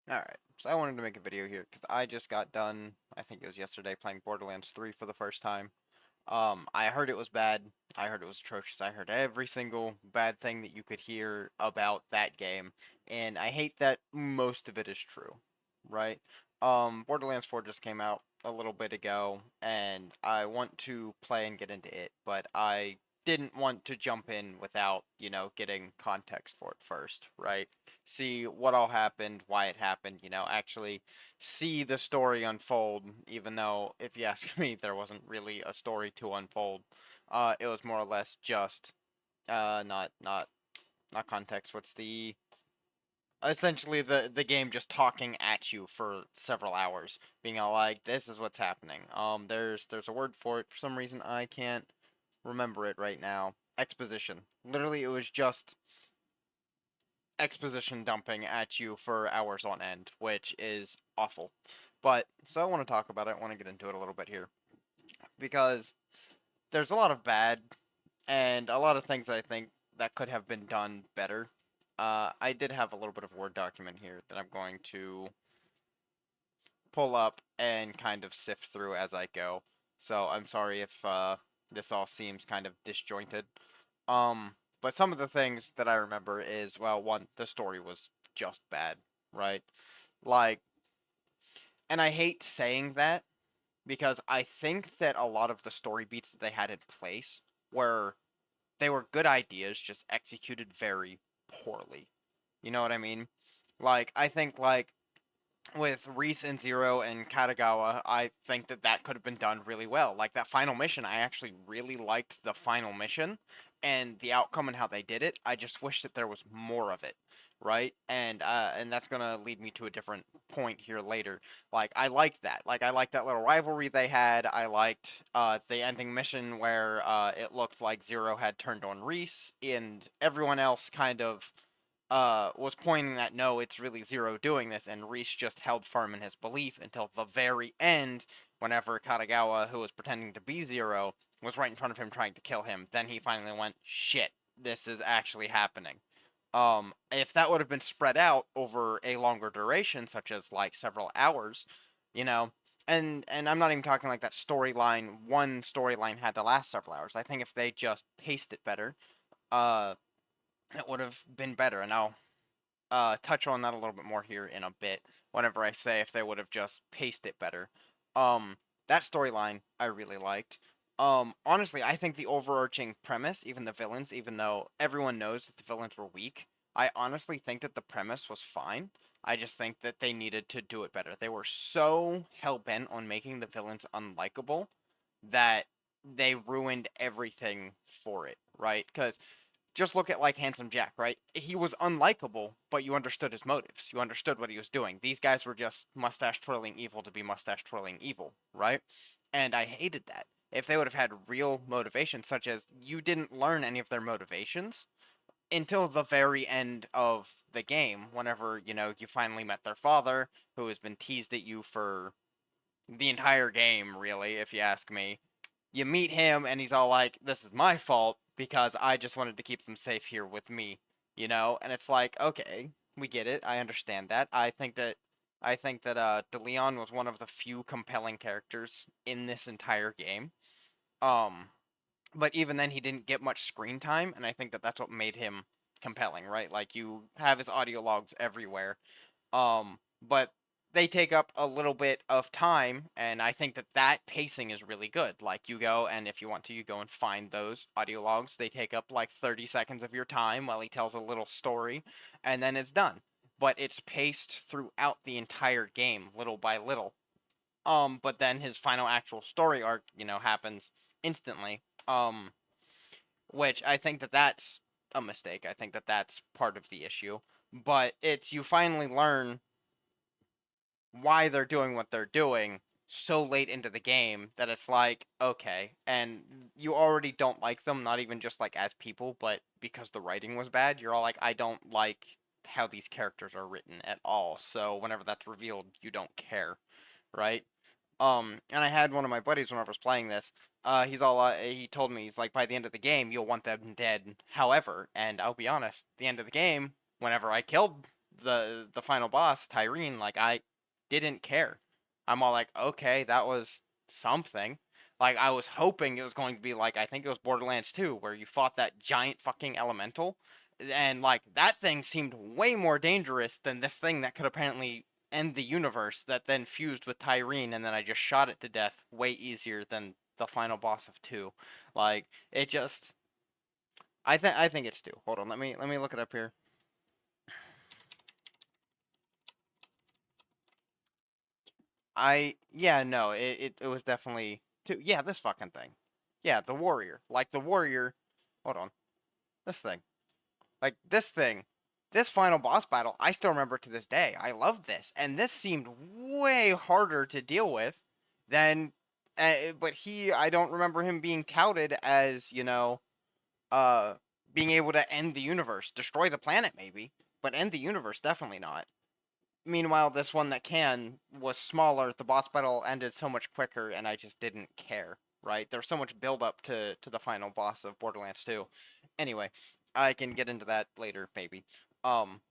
Alright, so I wanted to make a video here because I just got done, I think it was yesterday, playing Borderlands 3 for the first time. I heard it was bad. I heard it was atrocious. I heard every single bad thing that you could hear about that game, and I hate that most of it is true, right? Borderlands 4 just came out a little bit ago, and I want to play and get into it, but I didn't want to jump in without, getting context for it first, right? See what all happened, why it happened, actually see the story unfold, even though, if you ask me, there wasn't really a story to unfold. It was more or less just, not context. What's the essentially the game just talking at you for several hours, being all like, "This is what's happening." There's a word for it. For some reason, I can't remember it right now. Exposition. Literally, it was just exposition dumping at you for hours on end, which is awful. But so I want to talk about it. I want to get into it a little bit here because there's a lot of bad and a lot of things I think that could have been done better. I did have a little bit of a Word document here that I'm going to pull up and kind of sift through as I go. So I'm sorry if this all seems kind of disjointed. But some of the things that I remember is, well, one, the story was just bad, right? Like, and I hate saying that because I think that a lot of the story beats that they had in place were they were good ideas just executed very poorly. You know what I mean? Like I think like with Reese and Zero and Katagawa, I think that that could have been done really well. Like that final mission, I actually really liked the final mission and the outcome and how they did it. I just wish that there was more of it, right? And that's gonna lead me to a different point here later. Like I liked that. Like I liked that little rivalry they had. I liked the ending mission where it looked like Zero had turned on Reese and everyone else kind of was pointing that no, it's really Zero doing this, and Reese just held firm in his belief until the very end, whenever Katagawa, who was pretending to be Zero, was right in front of him trying to kill him. Then he finally went, shit, this is actually happening. If that would have been spread out over a longer duration, such as like several hours, you know, and I'm not even talking like that storyline. One storyline had to last several hours. I think if they just paced it better, uh, it would have been better. And I'll touch on that a little bit more here in a bit. Whenever I say if they would have just paced it better, um, that storyline I really liked. Honestly, I think the overarching premise, even the villains, even though everyone knows that the villains were weak, I honestly think that the premise was fine. I just think that they needed to do it better. They were so hell bent on making the villains unlikable that they ruined everything for it, right? Because just look at like Handsome Jack, right? He was unlikable, but you understood his motives. You understood what he was doing. These guys were just mustache twirling evil to be mustache twirling evil, right? And I hated that. If they would have had real motivations, such as you didn't learn any of their motivations until the very end of the game, whenever, you finally met their father, who has been teased at you for the entire game, really, if you ask me. You meet him and he's all like, "This is my fault because I just wanted to keep them safe here with me," And it's like, okay, we get it. I understand that. I think that DeLeon was one of the few compelling characters in this entire game. Um, but even then, he didn't get much screen time, and I think that that's what made him compelling, right? Like you have his audio logs everywhere, but they take up a little bit of time, and I think that that pacing is really good. Like you go and if you want to, you go and find those audio logs. They take up like 30 seconds of your time while he tells a little story, and then it's done. But it's paced throughout the entire game, little by little. But then his final actual story arc, happens instantly. Which I think that that's a mistake. I think that that's part of the issue. But it's you finally learn why they're doing what they're doing so late into the game that it's like, okay, and you already don't like them, not even just like as people, but because the writing was bad, you're all like, I don't like how these characters are written at all. So whenever that's revealed, you don't care, right? And I had one of my buddies when I was playing this. He told me he's like, by the end of the game, you'll want them dead. However, and I'll be honest, the end of the game, whenever I killed the final boss, Tyrene, like I didn't care. I'm all like, okay, that was something. Like I was hoping it was going to be like I think it was Borderlands 2 where you fought that giant fucking elemental and like that thing seemed way more dangerous than this thing that could apparently end the universe that then fused with Tyrene and then I just shot it to death way easier than the final boss of 2. Like it just I think it's 2. Hold on, let me look it up here. Yeah, no, it was definitely 2. Yeah, this fucking thing. Yeah, the warrior. Like the warrior. Hold on. This thing. Like this thing. This final boss battle, I still remember to this day. I loved this, and this seemed way harder to deal with than but I don't remember him being touted as, uh being able to end the universe, destroy the planet maybe, but end the universe definitely not. Meanwhile, this one that can was smaller. The boss battle ended so much quicker, and I just didn't care. Right? There's so much build up to the final boss of Borderlands 2. Anyway, I can get into that later, maybe. Um,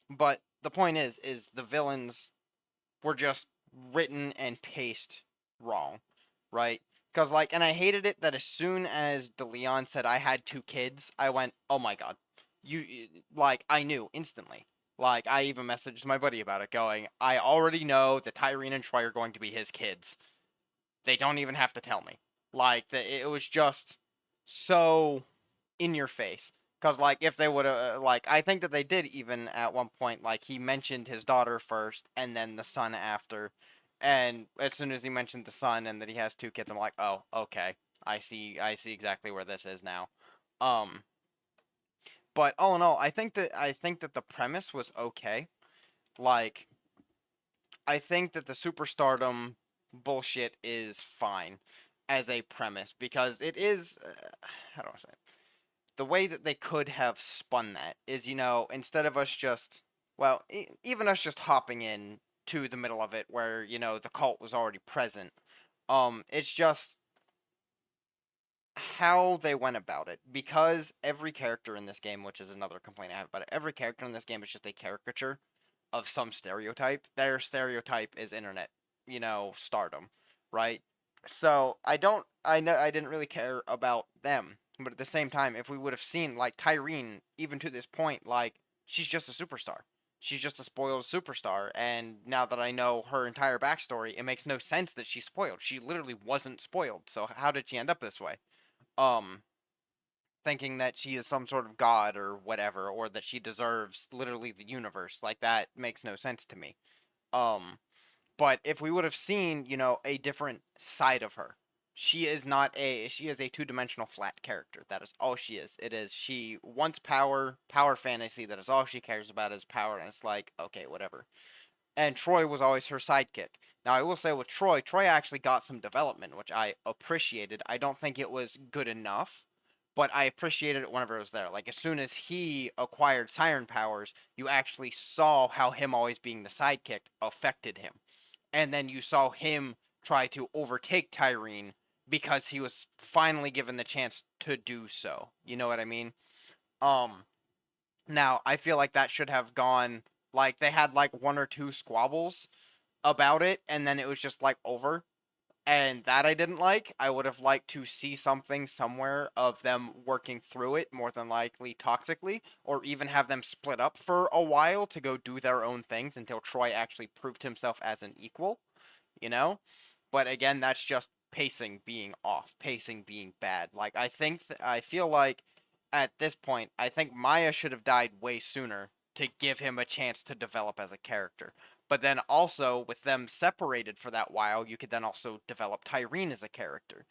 but the point is the villains were just written and paced wrong, right? Because like, and I hated it that as soon as DeLeon said I had 2 kids, I went, oh my god, you like I knew instantly. Like I even messaged my buddy about it, going, I already know that Tyrene and Troy are going to be his kids. They don't even have to tell me. Like it was just so in your face. Cause like if they would have like I think that they did even at one point like he mentioned his daughter first and then the son after, and as soon as he mentioned the son and that he has 2 kids, I'm like, oh okay, I see exactly where this is now. Um, but all in all, I think that the premise was okay. Like I think that the superstardom bullshit is fine as a premise because it is how do I say it? The way that they could have spun that is, instead of us just, well, even us just hopping in to the middle of it where, the cult was already present. It's just how they went about it because every character in this game, which is another complaint I have about it, every character in this game is just a caricature of some stereotype. Their stereotype is internet, stardom, right? So I know I didn't really care about them, but at the same time, if we would have seen like Tyrene, even to this point, like she's just a superstar. She's just a spoiled superstar, and now that I know her entire backstory, it makes no sense that she's spoiled. She literally wasn't spoiled. So how did she end up this way? Um, Thinking that she is some sort of god or whatever, or that she deserves literally the universe. Like that makes no sense to me. Um, but if we would have seen, a different side of her, she is a two-dimensional flat character. That is all she is. It is she wants power fantasy. That is all she cares about is power, and it's like, okay, whatever. And Troy was always her sidekick. Now, I will say with Troy actually got some development, which I appreciated. I don't think it was good enough, but I appreciated it whenever it was there. Like, as soon as he acquired siren powers, you actually saw how him always being the sidekick affected him. And then you saw him try to overtake Tyrene because he was finally given the chance to do so. You know what I mean? Um, Now, I feel like that should have gone like they had like 1 or 2 squabbles about it and then it was just like over. And that I didn't like. I would have liked to see something somewhere of them working through it, more than likely toxically, or even have them split up for a while to go do their own things until Troy actually proved himself as an equal, you know? But again, that's just pacing being off, pacing being bad. Like I feel like at this point, I think Maya should have died way sooner to give him a chance to develop as a character. But then also with them separated for that while, you could then also develop Tyrene as a character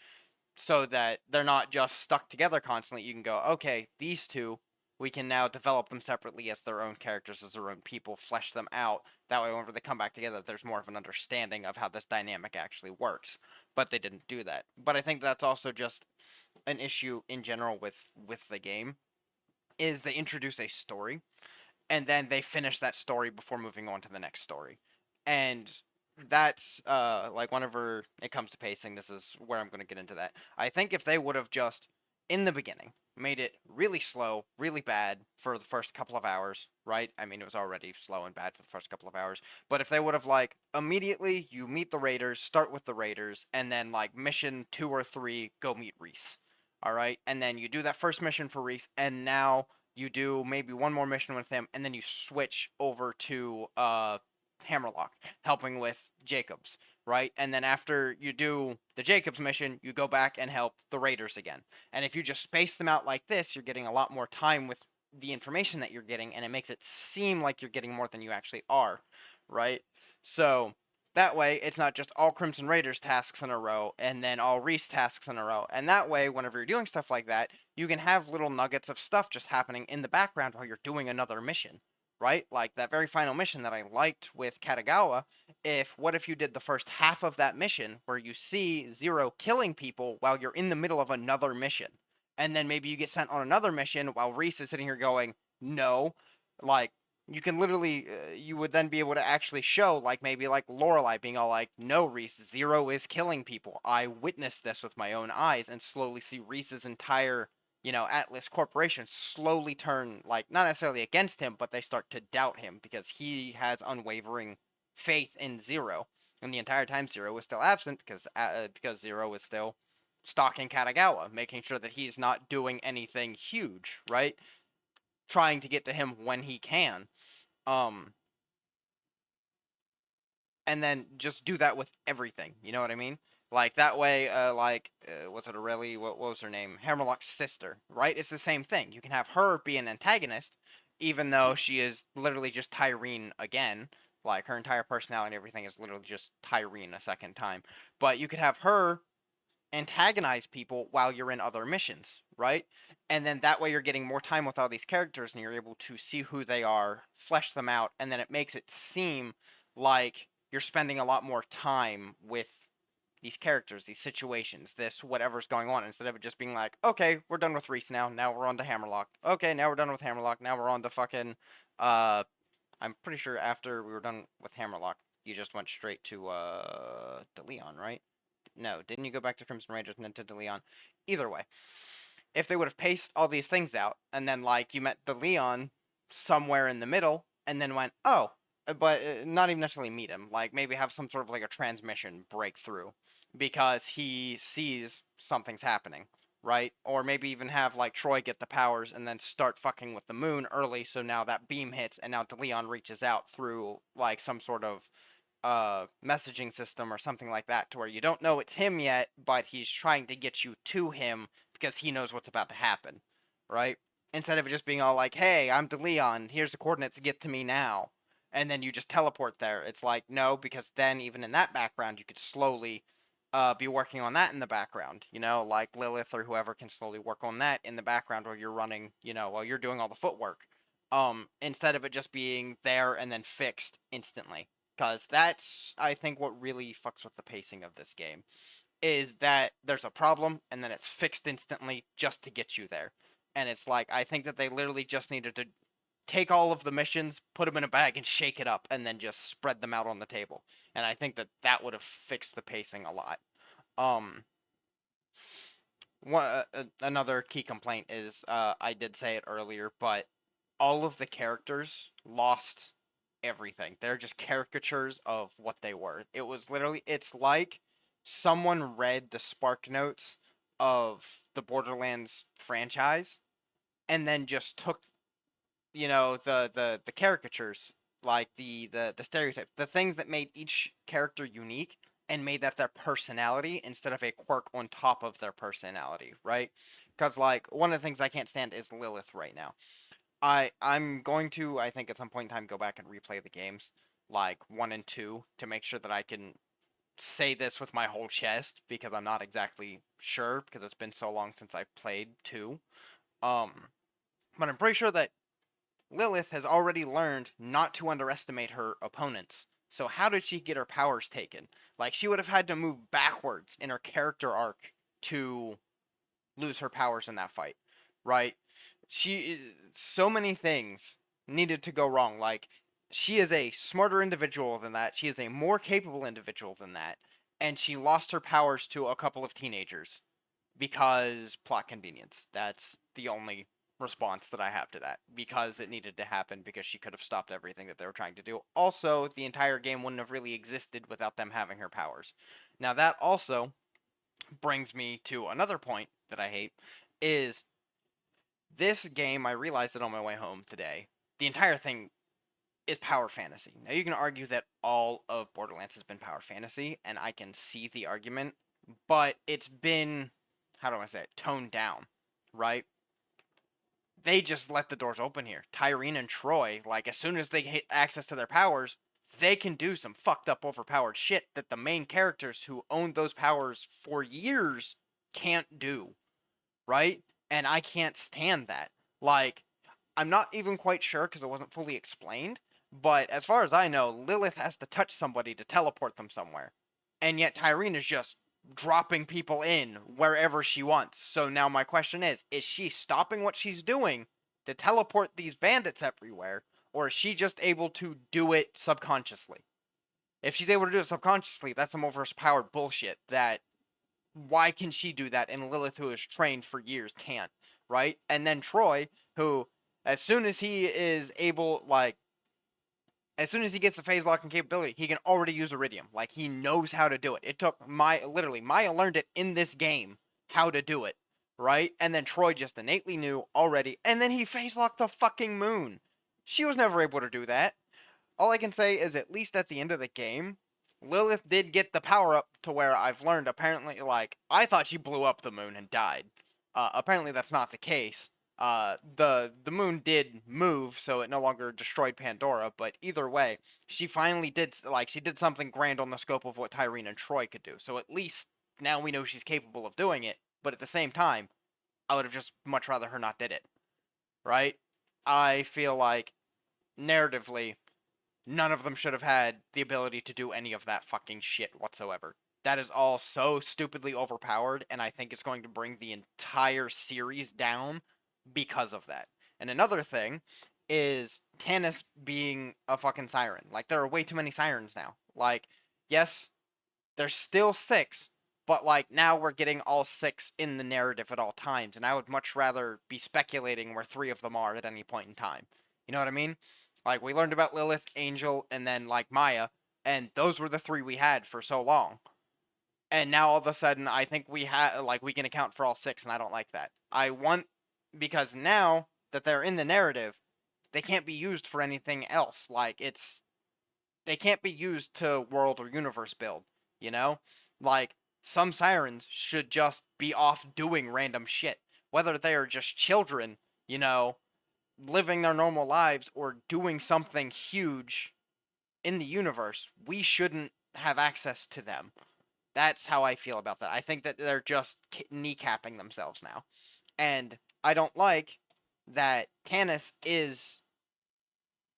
so that they're not just stuck together constantly. You can go, okay, these two, we can now develop them separately as their own characters, as their own people, flesh them out. That way, whenever they come back together, there's more of an understanding of how this dynamic actually works. But they didn't do that. But I think that's also just an issue in general with the game is they introduce a story and then they finish that story before moving on to the next story. And that's like whenever it comes to pacing, this is where I'm going to get into that. I think if they would have just in the beginning, made it really slow, really bad for the first couple of hours, right? I mean, it was already slow and bad for the first couple of hours. But if they would have, like, immediately you meet the Raiders, start with the Raiders, and then, like, mission 2 or 3, go meet Reese. All right? And then you do that first mission for Reese, and now you do maybe one more mission with him, and then you switch over to Hammerlock, helping with Jacobs, right? And then after you do the Jacobs mission, you go back and help the Raiders again. And if you just space them out like this, you're getting a lot more time with the information that you're getting, and it makes it seem like you're getting more than you actually are, right? So that way, it's not just all Crimson Raiders tasks in a row and then all Reese tasks in a row. And that way, whenever you're doing stuff like that, you can have little nuggets of stuff just happening in the background while you're doing another mission, right? Like that very final mission that I liked with Katagawa. What if you did the first half of that mission where you see Zero killing people while you're in the middle of another mission? And then maybe you get sent on another mission while Reese is sitting here going, no. Like, you can literally, you would then be able to actually show, like, maybe like Lorelei being all like, no, Reese, Zero is killing people. I witnessed this with my own eyes, and slowly see Reese's entire, Atlas Corporation slowly turn, like, not necessarily against him, but they start to doubt him because he has unwavering faith in Zero. And the entire time Zero was still absent because Zero was still stalking Katagawa, making sure that he's not doing anything huge, right? Trying to get to him when he can. Um, and then just do that with everything. You know what I mean? Like that way, what's it, Aurelie? What was her name? Hammerlock's sister, right? It's the same thing. You can have her be an antagonist, even though she is literally just Tyrene again. Like her entire personality and everything is literally just Tyrene a second time. But you could have her antagonize people while you're in other missions, right? And then that way you're getting more time with all these characters and you're able to see who they are, flesh them out, and then it makes it seem like you're spending a lot more time with these characters, these situations, this whatever's going on, instead of it just being like, okay, we're done with Reese now. Now we're on to Hammerlock. Okay, now we're done with Hammerlock. Now we're on to fucking I'm pretty sure after we were done with Hammerlock, you just went straight to DeLeon, right? No, didn't you go back to Crimson Rangers and then to DeLeon? Either way, if they would have paced all these things out, and then, like, you met DeLeon somewhere in the middle, and then went, oh, but not even necessarily meet him, like, maybe have some sort of, like, a transmission breakthrough, because he sees something's happening, right? Or maybe even have, like, Troy get the powers, and then start fucking with the moon early, so now that beam hits, and now DeLeon reaches out through, like, some sort of messaging system or something like that, to where you don't know it's him yet, but he's trying to get you to him because he knows what's about to happen, right? Instead of it just being all like, hey, I'm DeLeon, here's the coordinates, get to me now. And then you just teleport there. It's like, no, because then even in that background, you could slowly be working on that in the background, like Lilith or whoever can slowly work on that in the background while you're running, while you're doing all the footwork. Instead of it just being there and then fixed instantly. Because that's, I think, what really fucks with the pacing of this game, is that there's a problem and then it's fixed instantly just to get you there. And it's like, I think that they literally just needed to take all of the missions, put them in a bag, and shake it up, and then just spread them out on the table. And I think that that would have fixed the pacing a lot. Um, another key complaint is, I did say it earlier, but all of the characters lost everything. They're just caricatures of what they were. It was literally, it's like someone read the spark notes of the Borderlands franchise and then just took, the caricatures, like the stereotypes, the things that made each character unique, and made that their personality instead of a quirk on top of their personality, right? Because, like, one of the things I can't stand is Lilith right now. I'm going to, I think, at some point in time, go back and replay the games, like 1 and 2, to make sure that I can say this with my whole chest, because I'm not exactly sure, because it's been so long since I've played 2. Um, but I'm pretty sure that Lilith has already learned not to underestimate her opponents. So how did she get her powers taken? Like, she would have had to move backwards in her character arc to lose her powers in that fight, right? So many things needed to go wrong. Like, she is a smarter individual than that. She is a more capable individual than that. And she lost her powers to a couple of teenagers because plot convenience. the only response that I have to that, because it needed to happen, because she could have stopped everything that they were trying to do. Also, the entire game wouldn't have really existed without them having her powers. Now that also brings me to another point that I hate is this game. I realized it on my way home today. The entire thing is power fantasy. Now you can argue that all of Borderlands has been power fantasy, and I can see the argument, but it's been, how do I say it, toned down, right? They just let the doors open here. Tyreen and Troy, like, as soon as they get access to their powers, they can do some fucked up overpowered shit that the main characters who owned those powers for years can't do, right? And I can't stand that. Like, I'm not even quite sure because it wasn't fully explained, but as far as I know, Lilith has to touch somebody to teleport them somewhere. And yet Tyreen is just dropping people in wherever she wants. So now my question is she stopping what she's doing to teleport these bandits everywhere, or is she just able to do it subconsciously? If she's able to do it subconsciously, that's some overpowered bullshit that why can she do that and Lilith, who is trained for years, can't, right? And then Troy, who, as soon as he is able, like, as soon as he gets the phase locking capability, he can already use Iridium. Like, he knows how to do it. It took literally, Maya learned it in this game, how to do it, right? And then Troy just innately knew already, and then he phase locked the fucking moon. She was never able to do that. All I can say is, at least at the end of the game, Lilith did get the power up to where I've learned, apparently, like, I thought she blew up the moon and died. Apparently that's not the case. The moon did move, so it no longer destroyed Pandora, but either way, she finally did, like, she did something grand on the scope of what Tyreen and Troy could do. So at least now we know she's capable of doing it, but at the same time, I would have just much rather her not did it, right? I feel like, narratively, none of them should have had the ability to do any of that fucking shit whatsoever. That is all so stupidly overpowered, and I think it's going to bring the entire series down because of that. And another thing is Tannis being a fucking siren. Like, there are way too many sirens now. Like, yes, there's still 6, but, like, now we're getting all 6 in the narrative at all times, and I would much rather be speculating where 3 of them are at any point in time. You know what I mean? Like, we learned about Lilith, Angel, and then, like, Maya, and those were the 3 we had for so long. And now all of a sudden, I think we can account for all 6, and I don't like that. Because now that they're in the narrative, they can't be used for anything else. Like, they can't be used to world or universe build, you know? Like, some sirens should just be off doing random shit. Whether they are just children, you know, living their normal lives or doing something huge in the universe, we shouldn't have access to them. That's how I feel about that. I think that they're just kneecapping themselves now. And I don't like that Tannis is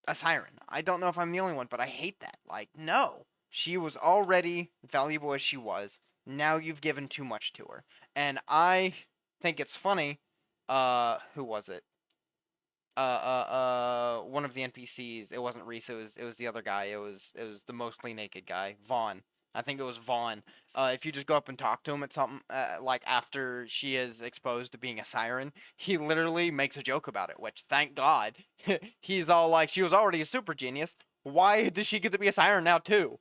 a siren. I don't know if I'm the only one, but I hate that. Like, no. She was already valuable as she was. Now you've given too much to her. And I think it's funny. Who was it? One of the NPCs. It wasn't Reese. It was the other guy. It was the mostly naked guy, Vaughn. I think it was Vaughn. If you just go up and talk to him at something, like after she is exposed to being a siren, he literally makes a joke about it, which, thank God. He's all like, she was already a super genius. Why does she get to be a siren now, too?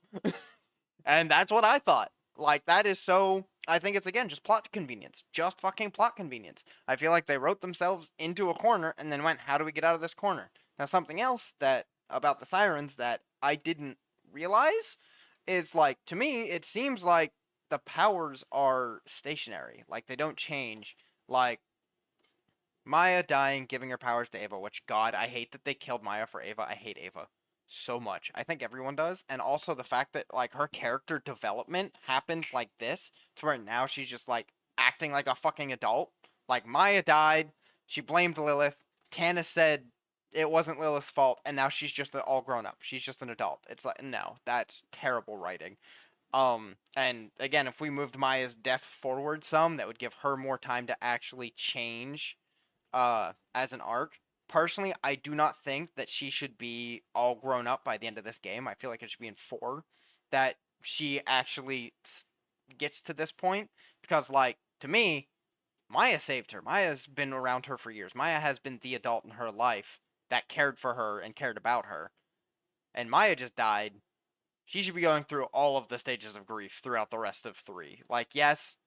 And that's what I thought. Like, that is so... I think it's, again, just plot convenience. Just fucking plot convenience. I feel like they wrote themselves into a corner and then went, how do we get out of this corner? Now, something else that about the sirens that I didn't realize is, like, to me, it seems like the powers are stationary. Like, they don't change. Like, Maya dying, giving her powers to Ava, which, God, I hate that they killed Maya for Ava. I hate Ava so much. I think everyone does. And also the fact that, like, her character development happens like this, to where now she's just, like, acting like a fucking adult. Like, Maya died, she blamed Lilith, Tannis said it wasn't Lilith's fault, and now she's just all grown up. She's just an adult. It's like, no, that's terrible writing. And again, if we moved Maya's death forward some, that would give her more time to actually change, as an arc. Personally, I do not think that she should be all grown up by the end of this game. I feel like it should be in 4 that she actually gets to this point. Because, like, to me, Maya saved her. Maya's been around her for years. Maya has been the adult in her life that cared for her and cared about her. And Maya just died. She should be going through all of the stages of grief throughout the rest of 3. Like, yes.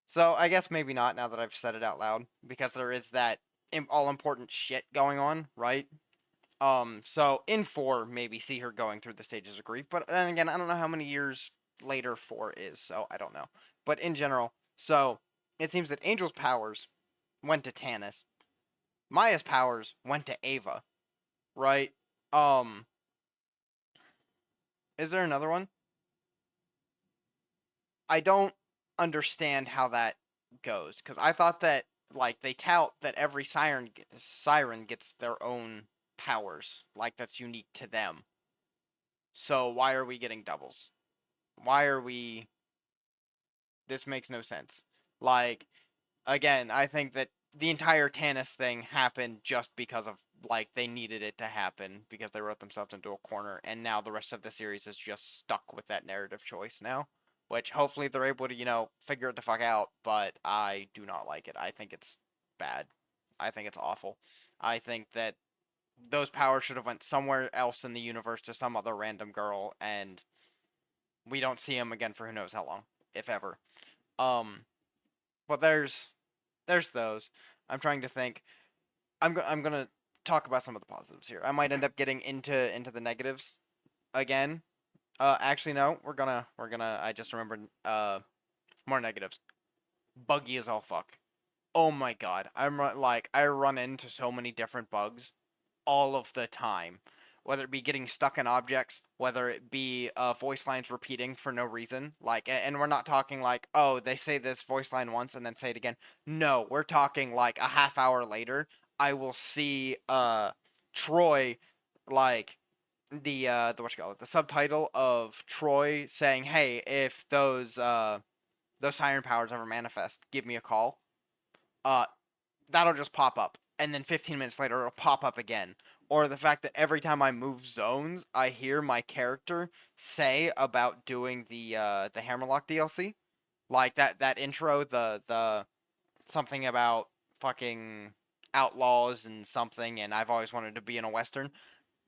So, I guess maybe not now that I've said it out loud, because there is that all important shit going on, right? So in 4, maybe see her going through the stages of grief, but then again, I don't know how many years later 4 is, so I don't know. But in general, so it seems that Angel's powers went to Tannis, Maya's powers went to Ava, right? Um, is there another one? I don't understand how that goes because I thought that like they tout that every siren gets their own powers, like that's unique to them. So why are we getting doubles? Why are we? This makes no sense. Like again, I think that the entire Tannis thing happened just because of like they needed it to happen because they wrote themselves into a corner, and now the rest of the series is just stuck with that narrative choice now, which hopefully they're able to figure it the fuck out. But I do not like it. I think it's bad. I think it's awful. I think that those powers should have went somewhere else in the universe to some other random girl, and we don't see him again for who knows how long, if ever. Um, but there's those. I'm trying to think. I'm gonna talk about some of the positives here. I might end up getting into the negatives again. Actually no, we're gonna. I just remembered more negatives. Buggy as all fuck. Oh my god, I run into so many different bugs all of the time. Whether it be getting stuck in objects, whether it be voice lines repeating for no reason, like, and we're not talking like, oh, they say this voice line once and then say it again. No, we're talking like a half hour later, I will see Troy, like the what you call it, the subtitle of Troy saying, "Hey, if those siren powers ever manifest, give me a call." Uh, that'll just pop up, and then 15 minutes later it'll pop up again. Or the fact that every time I move zones, I hear my character say about doing the Hammerlock DLC, like that intro, the something about fucking outlaws and something, and I've always wanted to be in a western.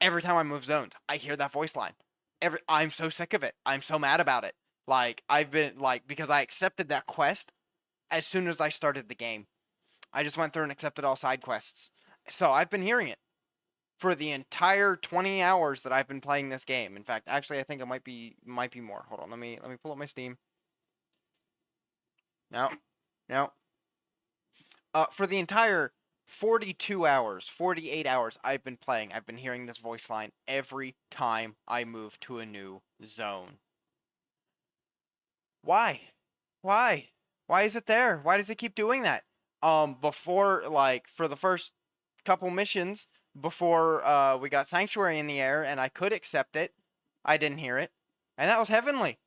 Every time I move zones, I hear that voice line. I'm so sick of it. I'm so mad about it. Like I've been like because I accepted that quest as soon as I started the game. I just went through and accepted all side quests. So I've been hearing it for the entire 20 hours that I've been playing this game. In fact, actually I think it might be more. Hold on, let me pull up my Steam. No. No. For the entire 42 hours, 48 hours I've been playing, I've been hearing this voice line every time I move to a new zone. Why? Why? Why is it there? Why does it keep doing that? Before like for the first couple missions before we got Sanctuary in the air and I could accept it, I didn't hear it. And that was heavenly.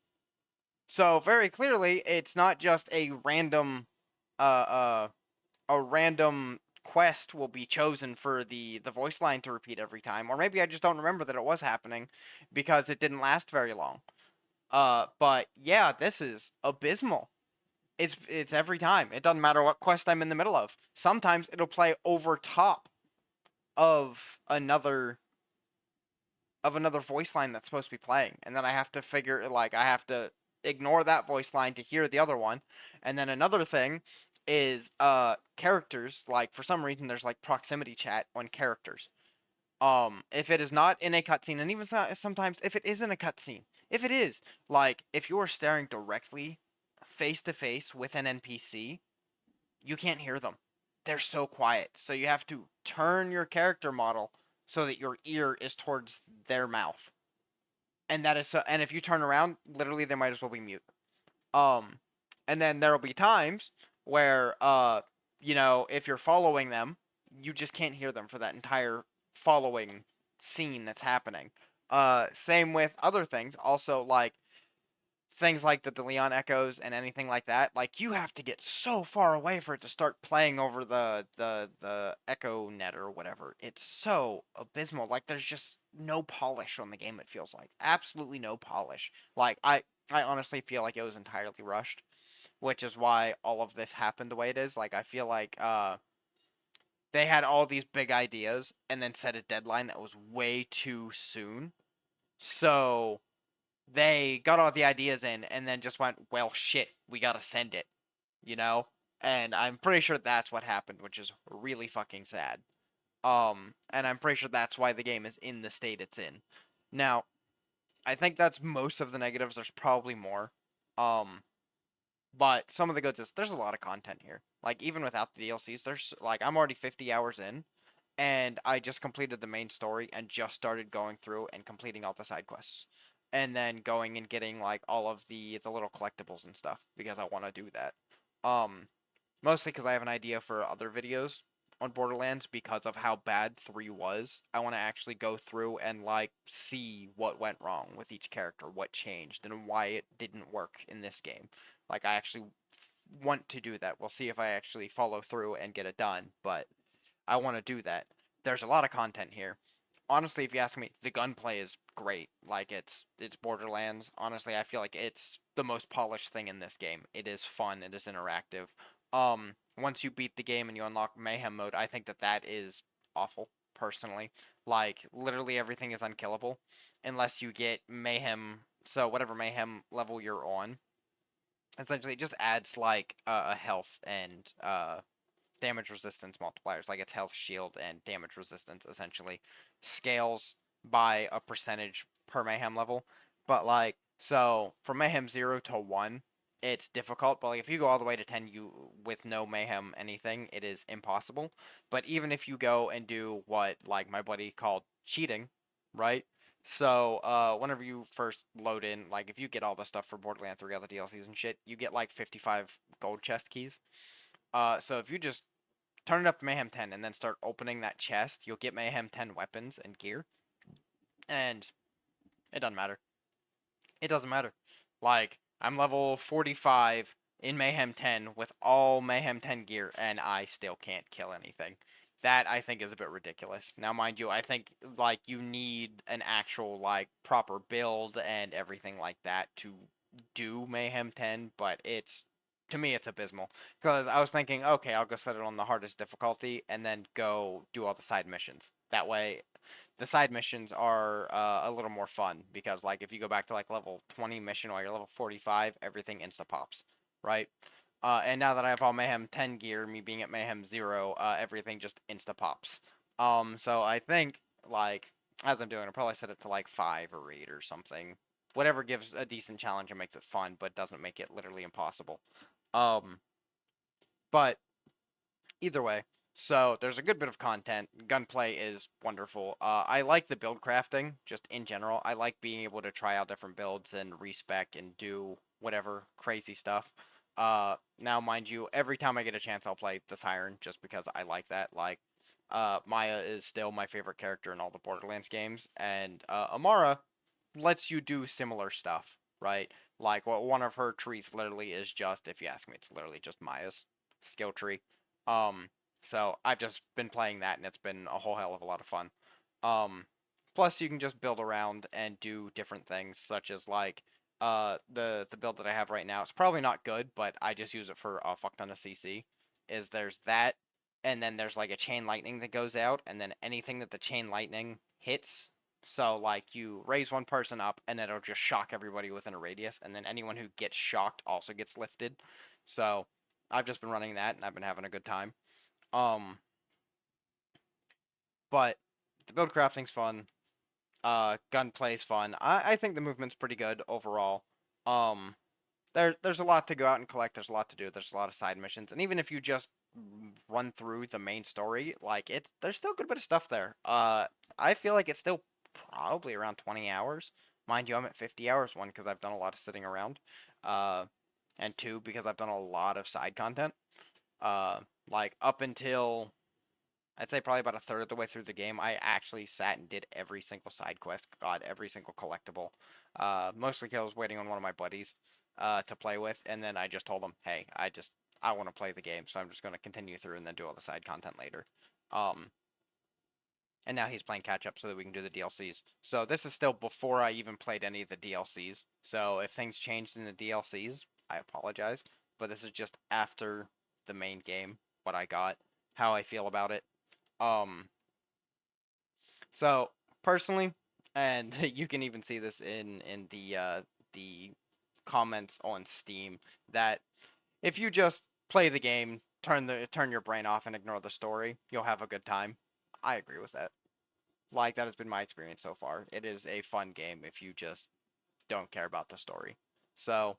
So very clearly it's not just uh a random quest will be chosen for the voice line to repeat every time, or maybe I just don't remember that it was happening because it didn't last very long. But yeah, this is abysmal. It's every time. It doesn't matter what quest I'm in the middle of. Sometimes it'll play over top of another voice line that's supposed to be playing, and then I have to figure like I have to ignore that voice line to hear the other one. And then another thing is characters, like for some reason there's like proximity chat on characters. If it is not in a cutscene, and even sometimes if it is in a cutscene, if it is like if you are staring directly face to face with an NPC, you can't hear them. They're so quiet. So you have to turn your character model so that your ear is towards their mouth. And that is so and if you turn around, literally they might as well be mute. Um and then there'll be times where if you're following them, you just can't hear them for that entire following scene that's happening. Same with other things. Also like things like the DeLeon echoes and anything like that, like you have to get so far away for it to start playing over the echo net or whatever. It's so abysmal. Like there's just no polish on the game. It feels like absolutely no polish. Like I honestly feel like it was entirely rushed. which is why all of this happened the way it is. Like, I feel like they had all these big ideas and then set a deadline that was way too soon. So they got all the ideas in and then just went, well, shit, we gotta send it, you know? And I'm pretty sure that's what happened, which is really fucking sad. And I'm pretty sure that's why the game is in the state it's in. Now, I think that's most of the negatives. There's probably more. Um, but some of the goods is there's a lot of content here. Like even without the DLCs, there's like I'm already 50 hours in, and I just completed the main story and just started going through and completing all the side quests, and then going and getting like all of the little collectibles and stuff because I want to do that. Um, Mostly because I have an idea for other videos on Borderlands because of how bad 3 was. I want to actually go through and like see what went wrong with each character, what changed, and why it didn't work in this game. Like I actually want to do that. We'll see if I actually follow through and get it done, but I want to do that. There's a lot of content here. Honestly, if you ask me, the gunplay is great. Like it's Borderlands. Honestly, I feel like it's the most polished thing in this game. It is fun. It is interactive. Once you beat the game and you unlock Mayhem mode, I think that that is awful. Personally, like literally everything is unkillable unless you get Mayhem. So whatever Mayhem level you're on, essentially it just adds like a health and damage resistance multipliers, like its health, shield, and damage resistance essentially scales by a percentage per mayhem level. But like, so from mayhem 0 to 1, it's difficult, but like if you go all the way to 10 you with no mayhem anything, it is impossible. But even if you go and do what like my buddy called cheating, right? So, whenever you first load in, like if you get all the stuff for Borderlands 3, all the DLCs and shit, you get like 55 gold chest keys. So if you just turn it up to Mayhem 10 and then start opening that chest, you'll get Mayhem 10 weapons and gear. And it doesn't matter. It doesn't matter. Like, I'm level 45 in Mayhem 10 with all Mayhem 10 gear, and I still can't kill anything. That I think is a bit ridiculous. Now, mind you, I think like you need an actual like proper build and everything like that to do Mayhem 10, but it's to me it's abysmal because I was thinking, okay, I'll go set it on the hardest difficulty and then go do all the side missions. That way, the side missions are a little more fun because like if you go back to like level 20 mission while you're level 45, everything insta pops, right? And now that I have all Mayhem 10 gear, me being at Mayhem 0, everything just insta pops. So I think like as I'm doing, I'll probably set it to like 5 or 8 or something. Whatever gives a decent challenge and makes it fun, but doesn't make it literally impossible. Um, but either way, so there's a good bit of content. Gunplay is wonderful. I like the build crafting just in general. I like being able to try out different builds and respec and do whatever crazy stuff. Now mind you, every time I get a chance, I'll play the Siren just because I like that. Like, Maya is still my favorite character in all the Borderlands games, and Amara lets you do similar stuff, right? Like, well, one of her trees literally is just, if you ask me, it's literally just Maya's skill tree. Um, so I've just been playing that, and it's been a whole hell of a lot of fun. Um, Plus you can just build around and do different things, such as like the build that I have right now. It's probably not good, but I just use it for a fuck ton of CC. Is there's that, and then there's like a chain lightning that goes out, and then anything that the chain lightning hits. So like you raise one person up, and it'll just shock everybody within a radius, and then anyone who gets shocked also gets lifted. So I've just been running that, and I've been having a good time. Um, but the build crafting's fun. Gunplay's fun. I think the movement's pretty good overall. Um, there's a lot to go out and collect. There's a lot to do. There's a lot of side missions, and even if you just run through the main story, like it's there's still a good bit of stuff there. I feel like it's still probably around 20 hours. Mind you, I'm at 50 hours. One because I've done a lot of sitting around. Uh, and two because I've done a lot of side content. Uh, like up until I'd say probably about a third of the way through the game, I actually sat and did every single side quest, got every single collectible. Mostly because I was waiting on one of my buddies to play with, and then I just told him, hey, I want to play the game, so I'm just going to continue through and then do all the side content later. Um, and now he's playing catch up so that we can do the DLCs. So this is still before I even played any of the DLCs. So if things changed in the DLCs, I apologize. but this is just after the main game, what I got, how I feel about it. Um, so personally, and you can even see this in the comments on Steam, that if you just play the game, turn your brain off and ignore the story, you'll have a good time. I agree with that. Like, that has been my experience so far. It is a fun game if you just don't care about the story. So,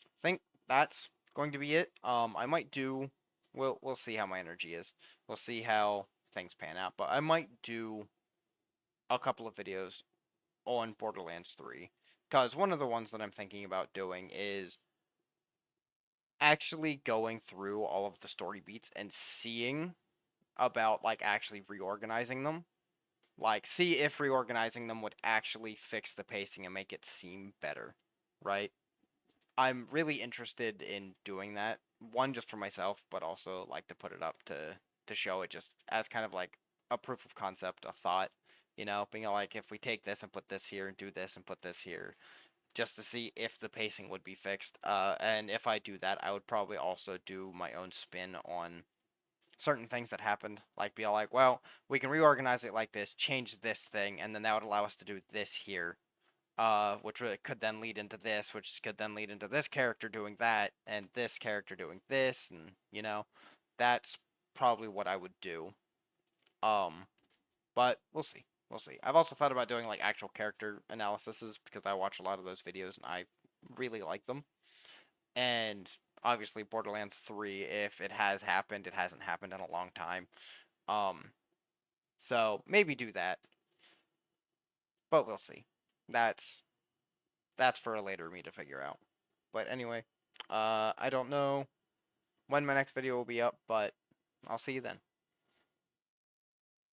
I think that's going to be it. I might do. We'll see how my energy is. We'll see how things pan out. But I might do a couple of videos on Borderlands 3, because one of the ones that I'm thinking about doing is actually going through all of the story beats and seeing about, like, actually reorganizing them. Like, see if reorganizing them would actually fix the pacing and make it seem better, right? I'm really interested in doing that. One, just for myself, but also like to put it up to show it just as kind of like a proof of concept, a thought. Being like, if we take this and put this here and do this and put this here, just to see if the pacing would be fixed. And if I do that, I would probably also do my own spin on certain things that happened. Like, be all like, well, we can reorganize it like this, change this thing, and then that would allow us to do this here, which could then lead into this, which could then lead into this character doing that, and this character doing this, and that's probably what I would do. Um, but we'll see. We'll see. I've also thought about doing like actual character analyses because I watch a lot of those videos and I really like them. And obviously, Borderlands 3, if it has happened, it hasn't happened in a long time. Um, so maybe do that, but we'll see. That's that's for a later me to figure out. But anyway, I don't know when my next video will be up, but I'll see you then.